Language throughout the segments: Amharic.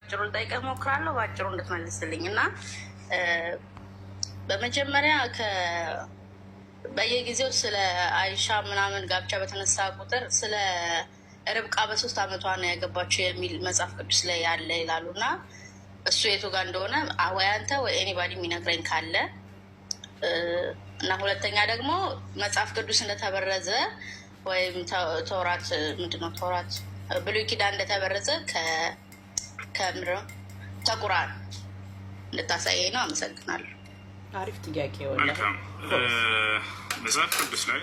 ጭሩን ጠይቀህ ሞክራለሁ ባጭሩ እንድትመልስልኝ እና በመጀመሪያ በየጊዜው ስለ አይሻ ምናምን ጋብቻ በተነሳ ቁጥር ስለ ርብቃ በ3 ዓመቷ ነው ያገባችው የሚል መጽሐፍ ቅዱስ ላይ ያለ ይላሉ እና እሱ የቱ ጋር እንደሆነ ወይ አንተ ወይ ኤኒባዲ የሚነግረኝ ካለ እና ሁለተኛ ደግሞ መጽሐፍ ቅዱስ እንደተበረዘ ወይም ተውራት ምንድነው ተውራት ብሉይ ኪዳን እንደተበረዘ ከምድር ከቁርአን እንድታሳየኝ ነው። አመሰግናለሁ። አሪፍ ጥያቄ መጽሐፍ ቅዱስ ላይ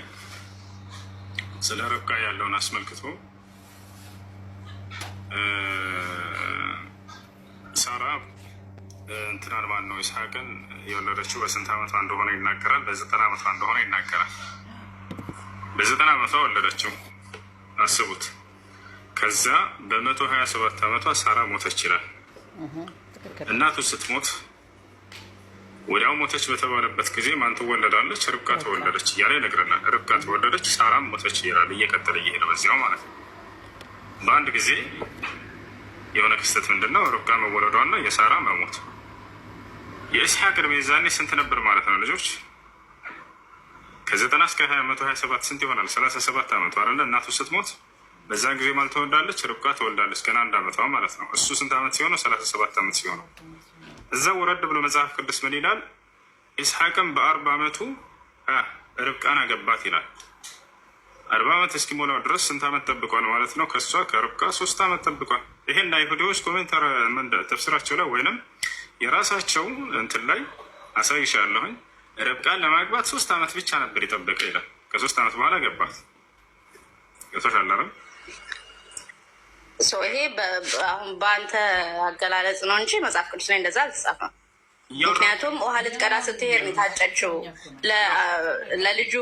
ስለ ርብቃ ያለውን አስመልክቶ ሳራ እንትናን ማን ነው ይስሐቅን የወለደችው በስንት ዓመቷ እንደሆነ ይናገራል። በ90 ዓመቷ እንደሆነ ይናገራል። በ90 ዓመቷ ወለደችው። አስቡት። ከዛ በ127 ዓመቷ ሳራ ሞተች ይላል። እናቱ ስትሞት ወዲያው ሞተች በተባለበት ጊዜ ማን ትወለዳለች? ርብቃ ተወለደች እያለ ይነግረናል። ርብቃ ተወለደች፣ ሳራም ሞተች ይላል። እየቀጠለ እየሄደ በዚያው ማለት ነው። በአንድ ጊዜ የሆነ ክስተት ምንድነው? ርብቃ መወለዷና የሳራ መሞት። የኢስሐቅ ዕድሜ ዛኔ ስንት ነበር ማለት ነው ልጆች? ከ90 እስከ 127 ስንት ይሆናል? 37 ዓመቱ አይደለ? እናቱ ስትሞት በዛን ጊዜ ማን ትወልዳለች? ርብቃ ትወልዳለች። ገና 1 ዓመቷ ማለት ነው። እሱ ስንት ዓመት ሲሆነው? 37 ዓመት ሲሆነው። እዛ ወረድ ብሎ መጽሐፍ ቅዱስ ምን ይላል? ኢስሐቅም በ40 ዓመቱ ርብቃን አገባት ይላል። 40 ዓመት እስኪሞላው ድረስ ስንት ዓመት ጠብቋል ማለት ነው? ከእሷ ከርብቃ 3 ዓመት ጠብቋል። ይሄን አይሁዶች ኮሜንተር ተፍስራቸው ላይ ወይንም የራሳቸው እንትን ላይ አሳይሻለሁኝ። ርብቃን ለማግባት 3 ዓመት ብቻ ነበር የጠበቀ ይላል። ከ3 ዓመት በኋላ ገባት። ገብቶሻል? ይሄ አሁን በአንተ አገላለጽ ነው እንጂ መጽሐፍ ቅዱስ ላይ እንደዛ አልተጻፈም። ምክንያቱም ውሃ ልትቀዳ ስትሄድ የታጨችው ለልጁ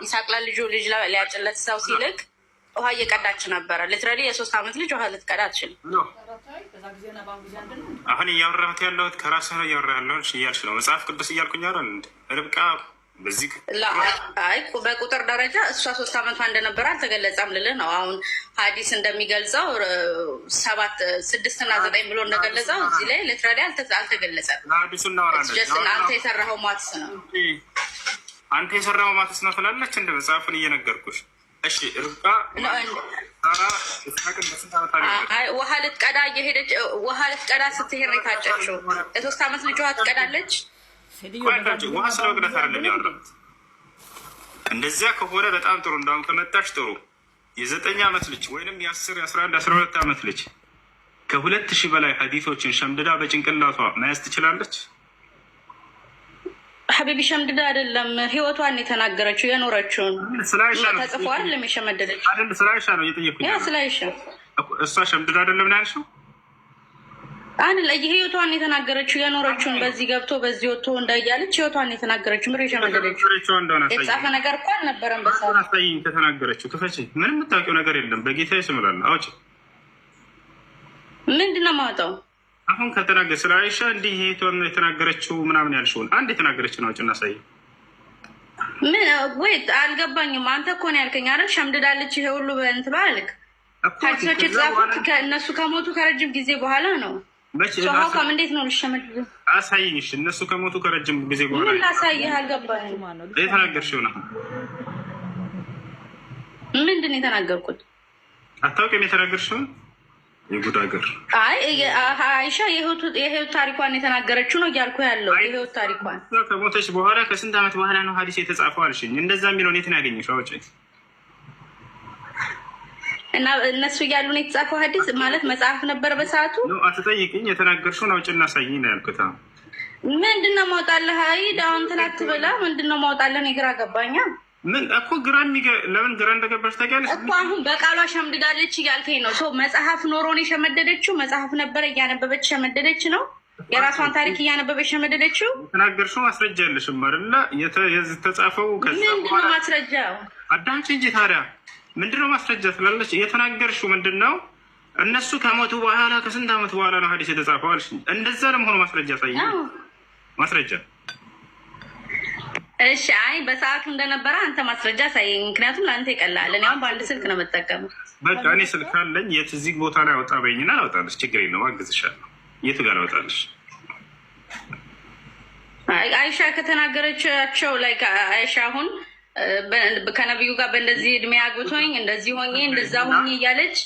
ይስሐቅ ለልጁ ልጅ ሊያጭለት ሰው ሲልክ ውሃ እየቀዳች ነበረ። ሊትራሊ የ3 ዓመት ልጅ ውሃ ልትቀዳ አትችልም። አሁን እያወራሁት ያለሁት ከራስህ ነው እያወራህ ያለሁት እያልሽ ነው። መጽሐፍ ቅዱስ እያልኩኝ አይደል? ርብቃ በዚህ በቁጥር ደረጃ እሷ 3 ዓመቷ እንደነበረ አልተገለጸም ልልህ ነው። አሁን ሀዲስ እንደሚገልጸው 7፣ 6 እና 9 ብሎ እንደገለጸው እዚህ ላይ ሊትራሊ አልተገለጸም። ሀዲሱ እናወራለን። አንተ የሰራኸው ማትስ ነው። አንተ የሰራኸው ማትስ ነው ትላለች እንደ መጽሐፉን እየነገርኩሽ። እሺ ርብቃ ውሃ ልትቀዳ እየሄደች ውሃ ልትቀዳ ስትሄድ ነው የታጨችው። የ3 ዓመት ልጅ ውሃ ትቀዳለች። ውሃ ስለ መቅዳት አይደለም ያወራሁት። እንደዚያ ከሆነ በጣም ጥሩ። እንዳሁን ከመጣች ጥሩ። የ9 ዓመት ልጅ ወይንም የ10፣ የ11፣ 12 ዓመት ልጅ ከ2000 በላይ ሀዲቶችን ሸምድዳ በጭንቅላቷ መያዝ ትችላለች? ሀቢቢ ሸምድዳ አይደለም፣ ህይወቷን የተናገረችው የኖረችውን ተጽፎ አይደለም የሸመደደችው። ስለ አይሻ ነው እየጠየኩኝ። ስለ አይሻ እሷ ሸምድዳ አይደለም ነው ያልሽው? ህይወቷን የተናገረችው የኖረችውን በዚህ ገብቶ በዚህ ወጥቶ እንዳያለች ህይወቷን የተናገረችው ምር የሸመደደችው የተጻፈ ነገር እኮ አልነበረም። በሳይን ከተናገረችው ክፈች። ምንም የምታውቂው ነገር የለም። በጌታ ይስምላል። አውጪ። ምንድን ነው የማወጣው? አሁን ከተናገረ ስለ አይሻ እንዲህ ህይወቷን የተናገረችው ምናምን ያልሽውን አንድ የተናገረች ነው። አውጪና ሳይ። ምን ወይ አልገባኝም። አንተ እኮ ነው ያልከኝ አይደል? ሸምድዳለች ይሄ ሁሉ በእንት ባልክ ሀዲሶች የተጻፉት ከእነሱ ከሞቱ ከረጅም ጊዜ በኋላ ነው። ሀካም እንዴት ነው ልሸመድድ? አሳይሽ። እነሱ ከሞቱ ከረጅም ጊዜ በኋላ ምን ላሳይህ? አልገባኝም። የተናገርሽው ነው። ምንድን ነው የተናገርኩት? አታውቂም የተናገርሽውን? የጉድ ሀገር። አይሻ የህይወት ታሪኳን የተናገረችው ነው እያልኩ ያለው። የህይወት ታሪኳን ከሞተች በኋላ ከስንት ዓመት በኋላ ነው ሀዲስ የተጻፈው አልሽኝ። እንደዛ የሚለውን የት ነው ያገኘሽው? አውጪ። እና እነሱ እያሉ ነው የተጻፈው ሀዲስ ማለት መጽሐፍ ነበር በሰዓቱ። አትጠይቅኝ። የተናገርሽውን አውጭና ሳይኝ ነው ያልኩት። ምንድነው ማውጣለህ? አይድ አሁን ትናት ብላ ምንድነው ማውጣለህ? እኔ ግራ ገባኛ። ምን እኮ ለምን ግራ እንደገባሽ ታውቂያለሽ እኮ። አሁን በቃሏ ሸምድዳለች እያልከኝ ነው። ሰው መጽሐፍ ኖሮን የሸመደደችው መጽሐፍ ነበረ እያነበበች ሸመደደች ነው። የራሷን ታሪክ እያነበበች ሸመደደችው። የተናገርሽው ማስረጃ የለሽም አይደለ? የተጻፈው ከዛ ምንድነው ማስረጃው? አዳምጪ እንጂ ታዲያ ምንድነው ማስረጃ ስላለች የተናገርሽው ምንድነው? እነሱ ከሞቱ በኋላ ከስንት ዓመት በኋላ ነው ሀዲስ የተጻፈው አልሽ። እንደዛ ለመሆኑ ማስረጃ ሳይ ማስረጃ። እሺ አይ በሰዓቱ እንደነበረ አንተ ማስረጃ ሳይ። ምክንያቱም ለአንተ ይቀላል። እኔ አሁን በአንድ ስልክ ነው የምጠቀመው። በቃ እኔ ስልክ አለኝ። የት እዚህ ቦታ ላይ አውጣ በይኝና አውጣለች። ችግር የለውም አግዝሻለሁ። የቱ ጋር አውጣለች? አይሻ ከተናገረቻቸው ላይ አይሻ አሁን ከነቢዩ ጋር በእንደዚህ እድሜ አግብቶኝ እንደዚህ ሆኜ እንደዛ ሆኜ እያለች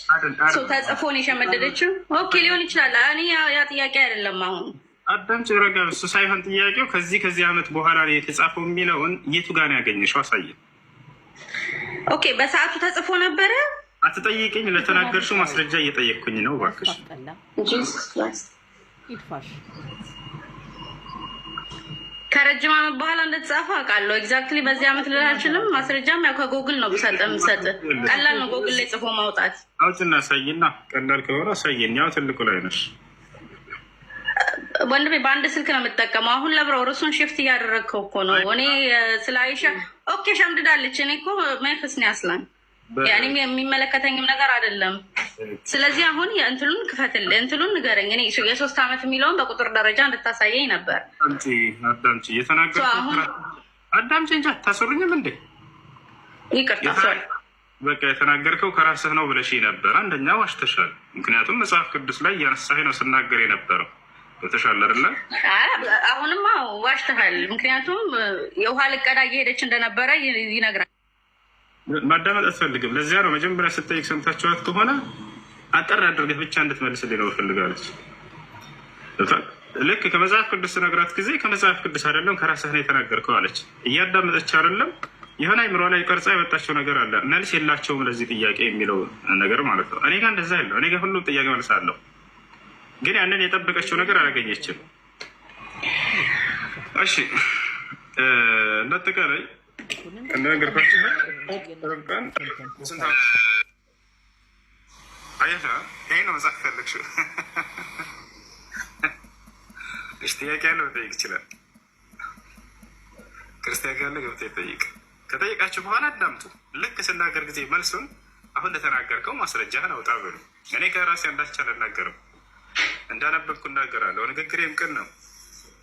ሰው ተጽፎን የሸመደደችው ኦኬ ሊሆን ይችላል። እኔ ያ ጥያቄ አይደለም። አሁን አዳምጪ፣ ረጋ። እሱ ሳይሆን ጥያቄው ከዚህ ዓመት በኋላ የተጻፈው የሚለውን የቱ ጋር ነው ያገኘሽው? አሳየን። ኦኬ በሰዓቱ ተጽፎ ነበረ። አትጠይቅኝ። ለተናገርሽው ማስረጃ እየጠየቅኩኝ ነው። እባክሽ ከረጅም ዓመት በኋላ እንደተጻፈ አውቃለሁ። ኤግዛክትሊ በዚህ ዓመት ልል አልችልም። ማስረጃም ያው ከጎግል ነው የምሰጥ። ቀላል ነው ጎግል ላይ ጽፎ ማውጣት። አውጭና አሳይና። ቀላል ከሆነ አሳየኝ። ያው ትልቁ ላይ ነሽ ወንድሜ። በአንድ ስልክ ነው የምጠቀመው። አሁን ለብረው ርሱን ሽፍት እያደረግከው እኮ ነው። እኔ ስለ አይሻ ኦኬ ሸምድዳለች። እኔ እኮ መንፈስ ነው ያስላን ያኔ የሚመለከተኝም ነገር አይደለም። ስለዚህ አሁን የእንትሉን ክፈትልህ፣ እንትሉን ንገረኝ። እኔ የ3 ዓመት የሚለውን በቁጥር ደረጃ እንድታሳየኝ ነበር። አዳምጪ፣ አዳምጪ እንጂ አታስሩኝም እንዴ? ይቅርታ። በቃ የተናገርከው ከራስህ ነው ብለሽ ነበር። አንደኛ ዋሽተሻል። ምክንያቱም መጽሐፍ ቅዱስ ላይ እያነሳህ ነው ስናገር የነበረው በተሻለ አይደለ? አሁንማ ዋሽተሃል። ምክንያቱም የውሃ ልቀዳ እየሄደች እንደነበረ ይነግራል። ማዳመጥ አትፈልግም። ለዚያ ነው መጀመሪያ ስጠይቅ ሰምታችኋት ከሆነ አጠር አድርገህ ብቻ እንድትመልስልኝ ነው እፈልጋለች። ልክ ከመጽሐፍ ቅዱስ ነግራት ጊዜ ከመጽሐፍ ቅዱስ አይደለም ከራስህ ነው የተናገርከው አለች። እያዳመጠች አይደለም። የሆነ አይምሮ ላይ ቀርጻ የመጣቸው ነገር አለ። መልስ የላቸውም ለዚህ ጥያቄ የሚለው ነገር ማለት ነው። እኔ ጋር እንደዛ ያለው እኔ ጋር ሁሉም ጥያቄ መልስ አለው። ግን ያንን የጠበቀችው ነገር አላገኘችም። እሺ እንዳጠቃላይ እንደነገርኳችሁ ርብቃን አየሻ፣ ይሄ ነው መጽሐፍ ፈለግሽው። እሺ ጥያቄ ያለው መጠየቅ ይችላል። ክርስቲያን ካለ ገብቶ ይጠይቅ። ከጠየቃችሁ በኋላ አዳምጡ። ልክ ስናገር ጊዜ መልሱን አሁን እንደተናገርከው ማስረጃህን አውጣ በሉ። እኔ ከራሴ አንዳች አልናገርም፣ እንዳነበብኩ እናገራለሁ። ንግግሬም ቅን ነው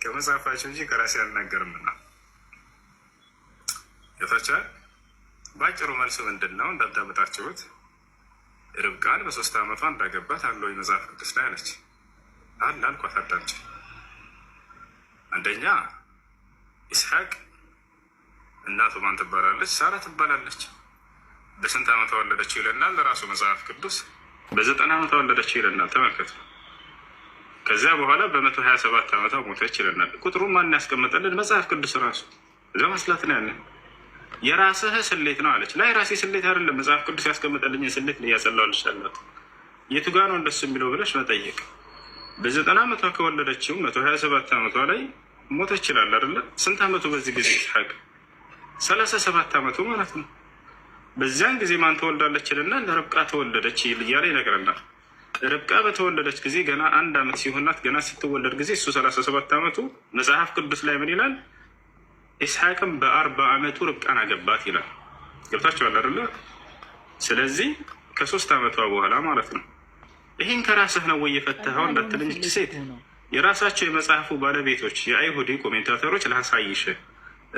ከመጽሐፋቸው እንጂ ከራሴ አልናገርምና ይፈቻል። ባጭሩ መልሱ ምንድን ነው? እንዳዳመጣችሁት ርብቃን በ3 ዓመቷ እንዳገባት አለው መጽሐፍ ቅዱስ ላይ አለች። አለ አልኳት። አዳምጪ። አንደኛ ኢስሐቅ እናቱ ማን ትባላለች? ሳራ ትባላለች። በስንት ዓመቷ ወለደችው ይለናል ለራሱ መጽሐፍ ቅዱስ። በ90 ዓመቷ ወለደችው ይለናል። ተመልከቱ። ከዚያ በኋላ በ127 ዓመቷ ሞተች ይለናል። ቁጥሩን ማን ያስቀመጠልን? መጽሐፍ ቅዱስ ራሱ። እዛ መስላት ነው ያለን። የራስህ ስሌት ነው አለች። ላይ ራሴ ስሌት አይደለም መጽሐፍ ቅዱስ ያስቀመጠልኝ ስሌት እያጸላዋልሽ አላት። የቱ ጋር ነው እንደሱ የሚለው ብለሽ መጠየቅ። በ90 ዓመቷ ከወለደችው 127 ዓመቷ ላይ ሞተች ይችላል አይደለ? ስንት ዓመቱ በዚህ ጊዜ ይስሐቅ? 37 ዓመቱ ማለት ነው። በዚያን ጊዜ ማን ተወልዳለች ይልና ለርብቃ ተወለደች እያለ ይነግረናል። ርብቃ በተወለደች ጊዜ ገና 1 ዓመት ሲሆናት ገና ስትወለድ ጊዜ እሱ 37 ዓመቱ መጽሐፍ ቅዱስ ላይ ምን ይላል? ኢስሐቅም በ40 ዓመቱ ርብቃን አገባት ይላል። ገብታችኋል አይደለ? ስለዚህ ከ3 ዓመቷ በኋላ ማለት ነው። ይህን ከራስህ ነው ወይ የፈተኸው እንዳትለኝ ሴት የራሳቸው የመጽሐፉ ባለቤቶች የአይሁዲ ኮሜንታተሮች ላሳይሽ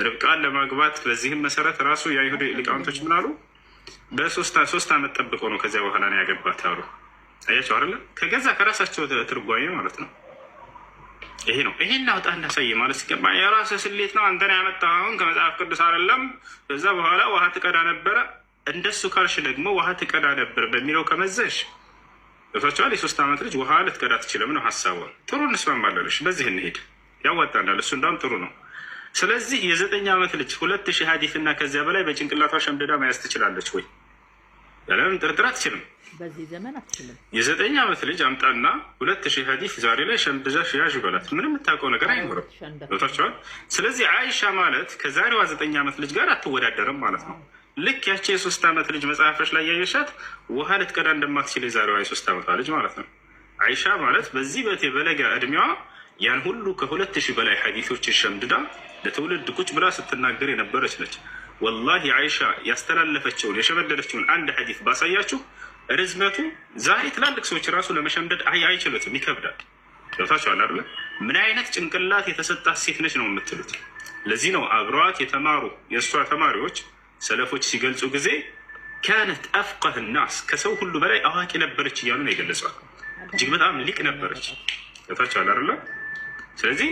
ርብቃን ለማግባት በዚህም መሰረት ራሱ የአይሁዲ ሊቃውንቶች ምን አሉ? በ3 ዓመት ጠብቆ ነው ከዚያ በኋላ ነው ያገባት አሉ። አያቸው አይደለ? ከገዛ ከራሳቸው ትርጓሜ ማለት ነው። ይሄ ነው። ይሄን አውጣ እንዳሳይ ማለት ሲገባ የራስህ ስሌት ነው አንተን ያመጣኸውን ከመጽሐፍ ቅዱስ አይደለም። ከዛ በኋላ ውሃ ትቀዳ ነበረ። እንደሱ ካልሽ ደግሞ ውሃ ትቀዳ ነበር በሚለው ከመዘሽ እፈቻል። የ3 ዓመት ልጅ ውሃ ልትቀዳ ትችልም ነው ሀሳቡ። ጥሩ እንስማማለሽ። በዚህ እንሄድ ያዋጣናል። እሱ እንዳውም ጥሩ ነው። ስለዚህ የ9 ዓመት ልጅ 2000 ሀዲስ እና ከዚያ በላይ በጭንቅላቷ ሸምደዳ መያዝ ትችላለች ወይ? ያለምን ጥርጥር አትችልም። በዚህ ዘመን አትችልም። የ9 ዓመት ልጅ አምጣና 2000 ሀዲስ ዛሬ ላይ ሸምድዛሽ ያዥ በላት። ምንም የምታውቀው ነገር አይኖርም። ቦታቸዋል። ስለዚህ አይሻ ማለት ከዛሬዋ 9 ዓመት ልጅ ጋር አትወዳደርም ማለት ነው። ልክ ያቺ የ3 ዓመት ልጅ መጽሐፈች ላይ ያየሻት ውሃ ልትቀዳ እንደማትችል የዛሬዋ የ3 ዓመቷ ልጅ ማለት ነው። አይሻ ማለት በዚህ በለጋ እድሜዋ ያን ሁሉ ከ2000 በላይ ሀዲሶችን ሸምድዳ ለትውልድ ቁጭ ብላ ስትናገር የነበረች ነች። ወላሂ አይሻ ያስተላለፈችውን የሸመደደችውን አንድ ሀዲስ ባሳያችሁ ርዝመቱ ዛሬ ትላልቅ ሰዎች ራሱ ለመሸምደድ አይችሉትም፣ ይከብዳል። ገብታችኋል አይደለ? ምን አይነት ጭንቅላት የተሰጣት ሴት ነች ነው የምትሉት። ለዚህ ነው አብረዋት የተማሩ የእሷ ተማሪዎች ሰለፎች ሲገልጹ ጊዜ ካነት አፍቀህ ናስ ከሰው ሁሉ በላይ አዋቂ ነበረች እያሉ ነው የገለጿት። እጅግ በጣም ሊቅ ነበረች። ታች አለ አይደለ? ስለዚህ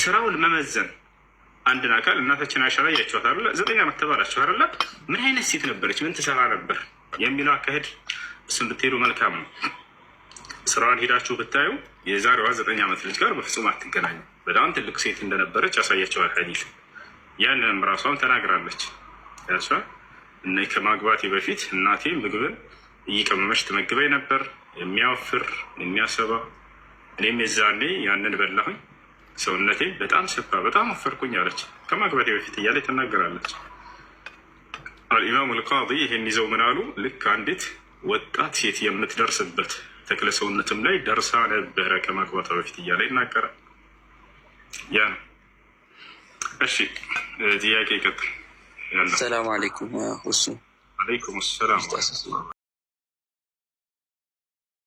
ስራውን መመዘን አንድን አካል እናታችን አይሻ ላይ ያቸዋት አይደለ? 9 ዓመት ተባላችሁ አይደለ? ምን አይነት ሴት ነበረች፣ ምን ትሰራ ነበር የሚለው አካሄድ እሱን ብትሄዱ መልካም ነው። ስራዋን ሄዳችሁ ብታዩ የዛሬዋ 9 ዓመት ልጅ ጋር በፍጹም አትገናኙ። በጣም ትልቅ ሴት እንደነበረች ያሳያቸዋል ሐዲስ። ያንንም ራሷም ተናግራለች። ያሷ እና ከማግባቴ በፊት እናቴ ምግብን እየቀመመች ትመግበኝ ነበር፣ የሚያወፍር የሚያሰባ። እኔም የዛኔ ያንን በላሁኝ፣ ሰውነቴ በጣም ሰፋ፣ በጣም ወፈርኩኝ አለች። ከማግባቴ በፊት እያለ ትናገራለች። አልኢማሙ አልቃዲ ይሄን ይዘው ምን አሉ? ልክ አንዲት ወጣት ሴት የምትደርስበት ተክለ ሰውነትም ላይ ደርሳ ነበረ ከማግባቷ በፊት እያለ ይናገራል። ያ ነው። እሺ ጥያቄ ይቀጥል። ሰላም አለይኩም። አለይኩም ሰላም